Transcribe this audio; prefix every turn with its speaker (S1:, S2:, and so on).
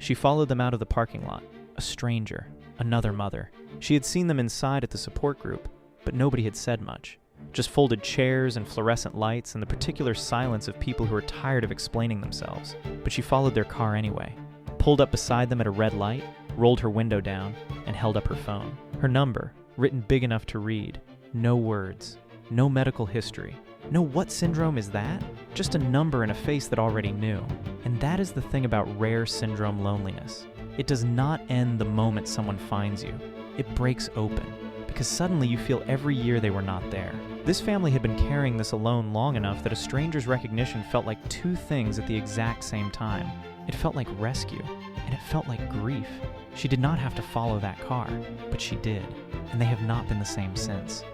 S1: She followed them out of the parking lot. A stranger, another mother. She had seen them inside at the support group, but nobody had said much. Just folded chairs and fluorescent lights and the particular silence of people who were tired of explaining themselves. But she followed their car anyway, pulled up beside them at a red light, rolled her window down, and held up her phone. Her number, written big enough to read. No words. No medical history. No what syndrome is that? Just a number and a face that already knew. And that is the thing about rare syndrome loneliness. It does not end the moment someone finds you. It breaks open, because suddenly you feel every year they were not there. This family had been carrying this alone long enough that a stranger's recognition felt like two things at the exact same time. It felt like rescue, and it felt like grief. She did not have to follow that car, but she did, and they have not been the same since.